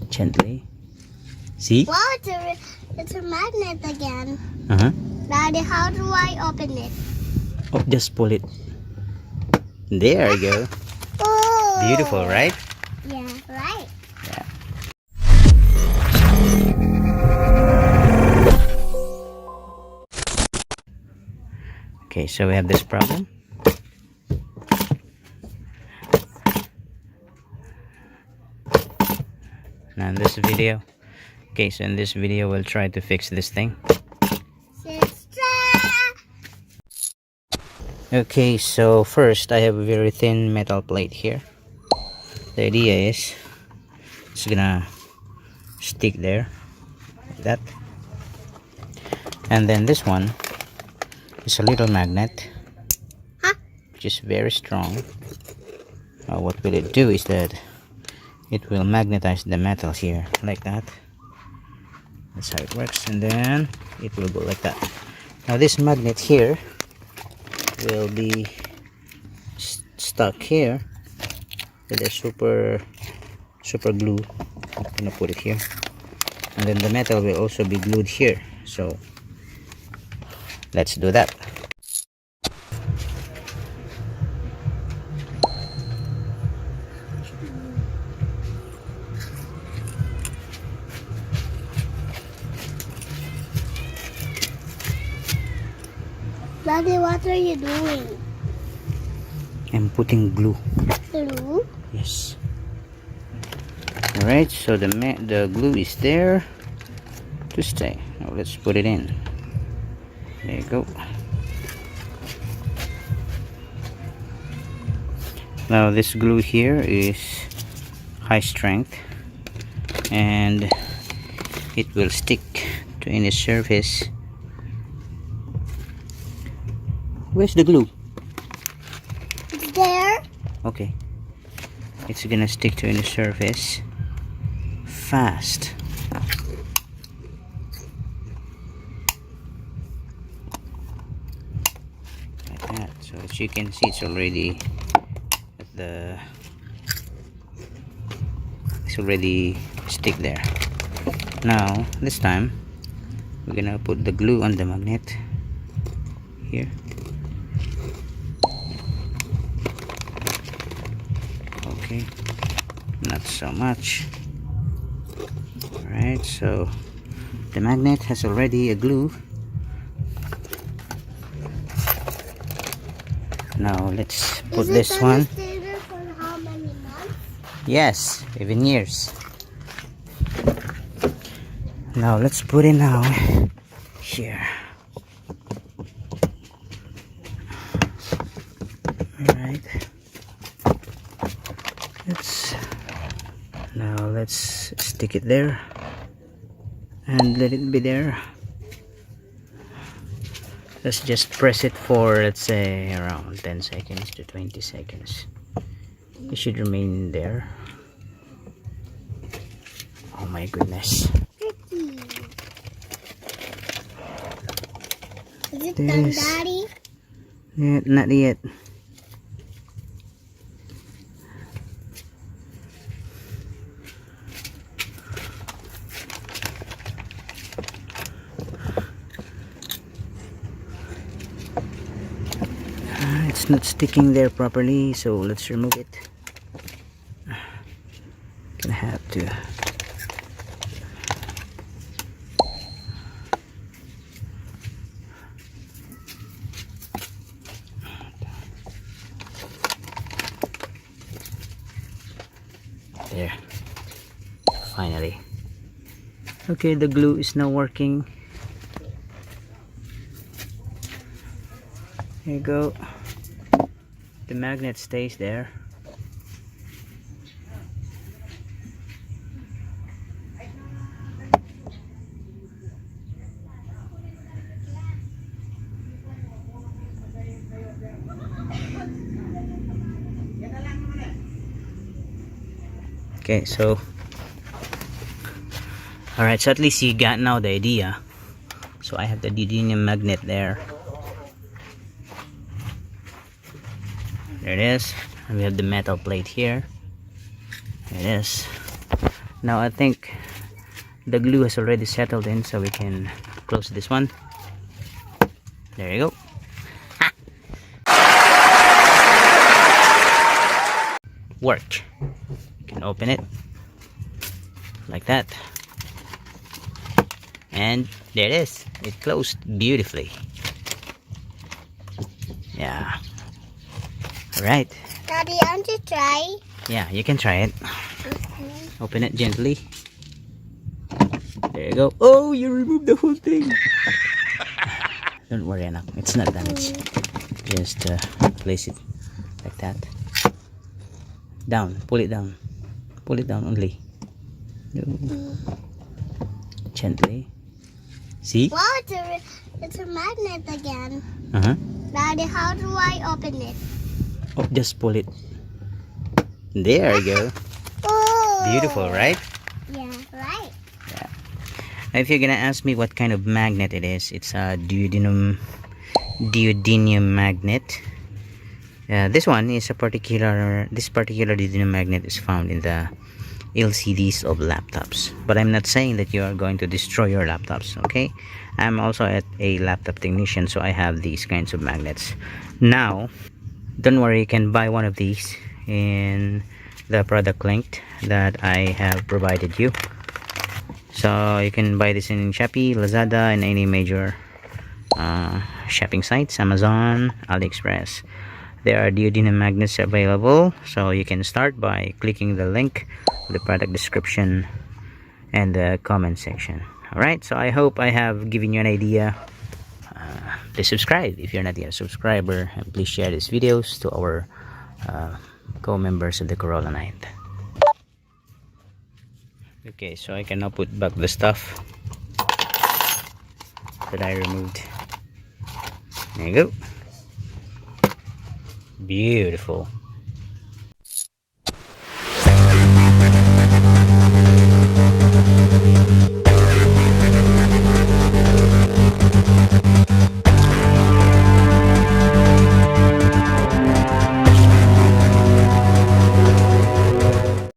Gently. See? Wow, it's a magnet again. Uh-huh. Daddy, how do I open it? Oh, just pull it. There you go. Oh. Beautiful, right? Yeah, right. Yeah. Okay, so we have this problem. Now in this video, we'll try to fix this thing. Okay, so first I have a very thin metal plate here. The idea is it's gonna stick there like that, and then this one is a little magnet, which is very strong. What will it do is that it will magnetize the metal here like that. That's how it works, and then it will go like that. Now this magnet here will be stuck here with a super glue. I'm gonna put it here, and then the metal will also be glued here. So let's do that. Daddy, what are you doing? I'm putting glue. Glue? Yes. Alright, so the glue is there to stay. Now let's put it in. There you go. Now this glue here is high strength, and it will stick to any surface. Where's the glue? It's there. Okay. It's gonna stick to any surface fast. Like that. So as you can see, it's already stick there. Now this time we're gonna put the glue on the magnet here. Okay, not so much. Alright, so the magnet has already a glue. Now let's put this one. For how many months? Yes, even years. Now let's put it now here. Alright. Let's stick it there and let it be there. Let's just press it for, let's say, around 10 seconds to 20 seconds. It should remain there. Oh my goodness. Is it done, Daddy? Yeah, not yet. It's not sticking there properly, so let's remove it. Gonna have to. There. Finally. Okay, the glue is now working. There you go. The magnet stays there. Okay, so alright, so at least you got now the idea. So I have the neodymium magnet there. There it is. And we have the metal plate here. It is. Now I think the glue has already settled in, so we can close this one. There you go. Work. You can open it like that, and there it is. It closed beautifully. Yeah. All right. Daddy, want to try? Yeah, you can try it. Okay. Open it gently. There you go. Oh, you removed the whole thing. Don't worry, anak. It's not damaged. Just place it like that. Down. Pull it down. Pull it down only. Gently. See? Wow, it's a magnet again. Uh-huh. Daddy, how do I open it? Oh, just pull it. There you go. Oh. Beautiful, right? Yeah, right. Now, if you're gonna ask me what kind of magnet it is, it's a duodenum magnet. This one is this particular duodenum magnet is found in the LCDs of laptops, but I'm not saying that you are going to destroy your laptops. Okay, I'm also a laptop technician, so I have these kinds of magnets. Now don't worry, you can buy one of these in the product link that I have provided you. So you can buy this in Shopee, Lazada, and any major shopping sites, Amazon, AliExpress. There are duodenum magnets available, so you can start by clicking the link, the product description, and the comment section. Alright, so I hope I have given you an idea. Please subscribe if you're not yet a subscriber, and please share these videos to our co-members of the Corolla 9th. Okay, so I can now put back the stuff that I removed. There you go. Beautiful.